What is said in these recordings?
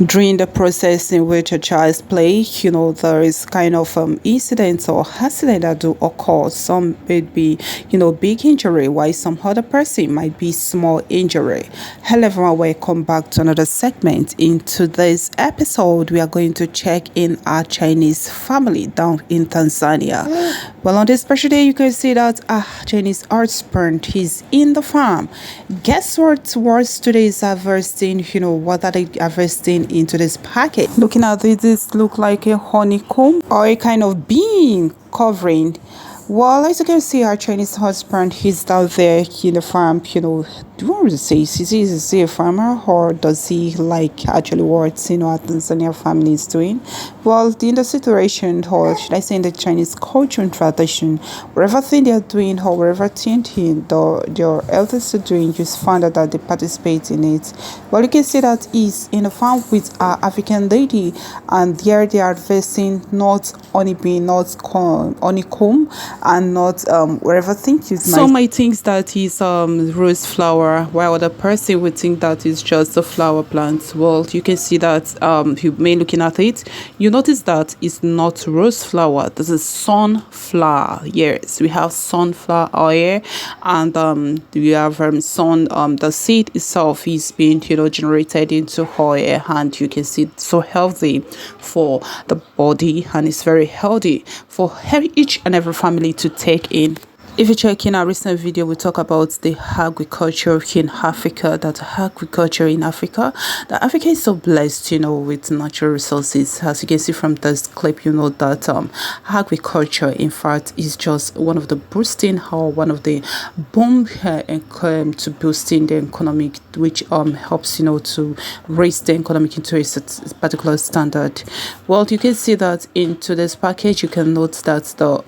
During the process in which a child's play, there is kind of incidents or accident that do occur. Some may be, big injury, while some other person might be small injury. Hello everyone, welcome back to another segment. In today's episode, we are going to check in our Chinese family down in Tanzania. Well, on this special day, you can see that Chinese husband is in the farm. Guess what words today is harvesting? What are they harvesting into this packet? Looking at it, this look like a honeycomb or a kind of bean covering. Well, as you can see, our Chinese husband, he's down there in the farm, do you want to say, is he a farmer or does he actually what, our Tanzania family is doing? Well, in the situation, or should I say in the Chinese culture and tradition, whatever thing they are doing or whatever thing their elders are doing, you just find out that they participate in it. Well, you can see that he's in a farm with an African lady, and there they are harvesting not honeybean, not honeycomb, and not whatever thing you might. Some might think that is rose flower, while other person would think that is just a flower plant. Well, you can see that you may looking at it, you notice that it's not rose flower. This is sunflower. Yes, we have sunflower oil, and we have the seed itself is being generated into oil, and you can see it's so healthy for the body, and it's very healthy for each and every family to take in. If you check in our recent video, we talk about the agriculture in Africa, that Africa is so blessed, with natural resources. As you can see from this clip, that agriculture, in fact, is just one of the boosting or one of the boom to boosting the economic, which helps, to raise the economic into a particular standard. Well, you can see that into this package, you can note that the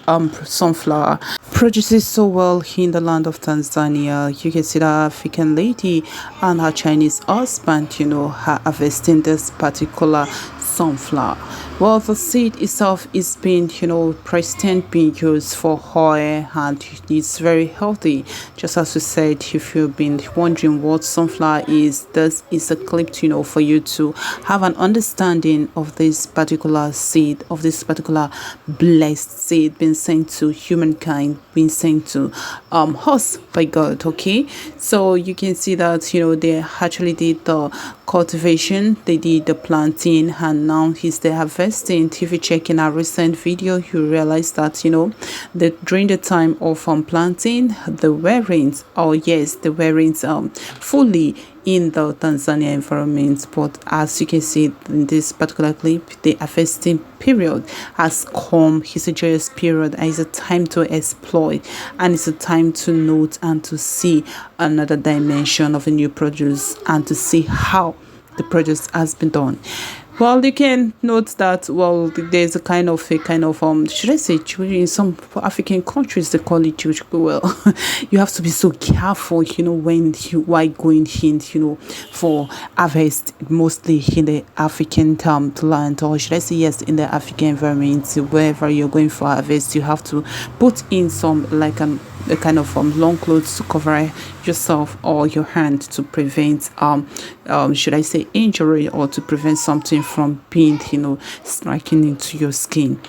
sunflower produces so well in the land of Tanzania. You can see the African lady and her Chinese husband, are harvesting this particular sunflower. Well, the seed itself is being, being used for oil, and it's very healthy. Just as we said, if you've been wondering what sunflower is, this is a clip, for you to have an understanding of this particular seed, of this particular blessed seed being sent to humankind, being sent to us by God. Okay, so you can see that they actually did the cultivation, they did the planting, and now he's the harvesting. If you check in our recent video, you realize that that during the time of planting, the wearings, fully in the Tanzania environment. But as you can see in this particular clip, the harvesting period has come. It's a joyous period, and it's a time to exploit, and it's a time to note and to see another dimension of a new produce, and to see how the produce has been done. Well, you can note that, there's a kind of should I say, in some African countries, they call it chuchu. Well, you have to be so careful, when you are going in, for harvest, mostly in the African land, or should I say, yes, in the African environment, wherever you're going for harvest, you have to put in some a kind of long clothes to cover yourself or your hand to prevent should I say, injury, or to prevent something from being striking into your skin.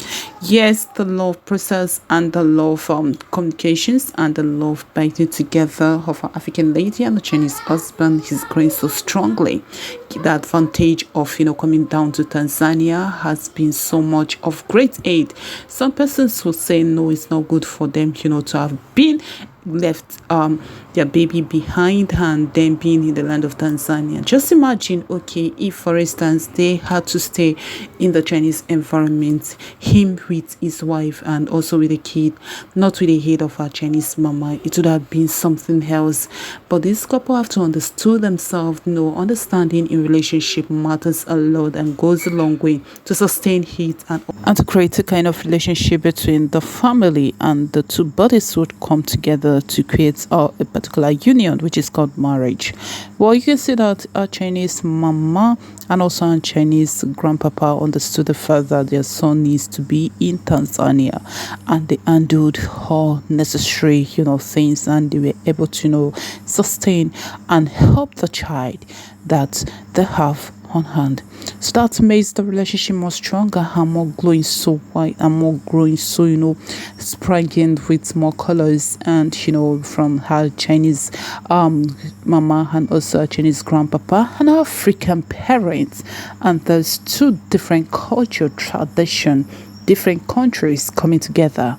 Yes, the love process and the love communications and the love binding together of an African lady and a Chinese husband is growing so strongly. The advantage of coming down to Tanzania has been so much of great aid. Some persons will say no, it's not good for them to have been left their baby behind and then being in the land of Tanzania. Just imagine, okay, if for instance they had to stay in the Chinese environment, him with his wife and also with a kid, not with the head of our Chinese mama, it would have been something else. But this couple have to understand themselves. Understanding in relationship matters a lot and goes a long way to sustain it and to create a kind of relationship between the family, and the two bodies would come together to create a particular union, which is called marriage. Well, you can see that a Chinese mama and also a Chinese grandpapa understood the fact that their son needs to be in Tanzania, and they handled all necessary things, and they were able to sustain and help the child that they have on hand. So that makes the relationship more stronger and more glowing so white and more growing so sprinkling with more colors, and from her Chinese mama and also her Chinese grandpapa and her African parents. And there's two different culture, tradition, different countries coming together.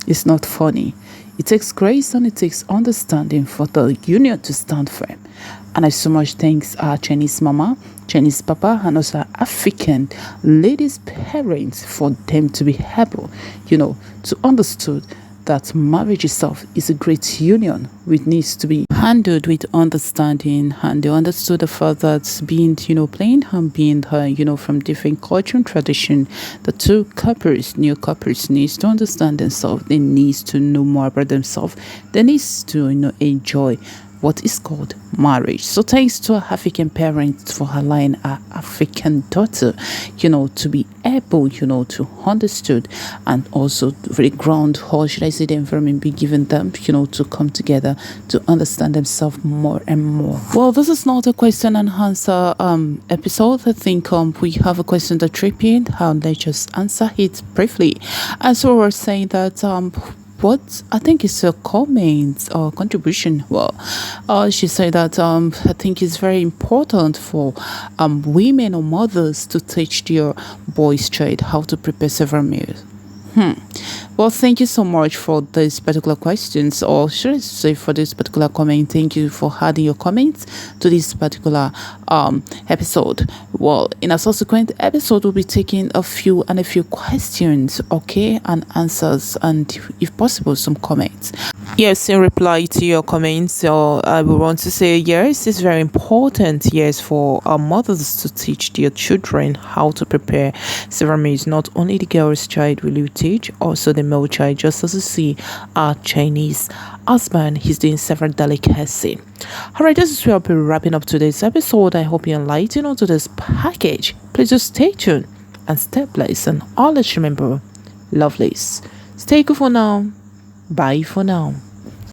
It's not funny. It takes grace and it takes understanding for the union to stand firm. And I so much thanks our Chinese mama, Chinese papa, and also our African ladies' parents for them to be able, to understood that marriage itself is a great union which needs to be handled with understanding. And they understood the fact that being, plain and being, from different culture and tradition, the new couples needs to understand themselves. They needs to know more about themselves. They needs to, enjoy what is called marriage. So thanks to our African parents for allowing our African daughter, to be able, to understood, and also very ground, or should I say the environment be given them, to come together to understand themselves more and more. Well, this is not a question and answer episode. I think we have a question that trip in, and let's just answer it briefly. And so we're saying that what I think is a comment or contribution. Well, she said that I think it's very important for women or mothers to teach their boys' child how to prepare several meals. Well, thank you so much for this particular questions, or should I say for this particular comment. Thank you for adding your comments to this particular episode. Well, in a subsequent episode, we'll be taking a few questions, okay, and answers, and if possible, some comments. Yes, in reply to your comments, I would want to say yes, it's very important, yes, for our mothers to teach their children how to prepare several meals. Not only the girl's child will you teach, also the male child. Just as you see, our Chinese husband, he's doing several delicacies. Alright, this is where I'll be wrapping up today's episode. I hope you're enlightened onto this package. Please just stay tuned and stay blessed, and always remember, lovelies, stay good for now. Bye for now.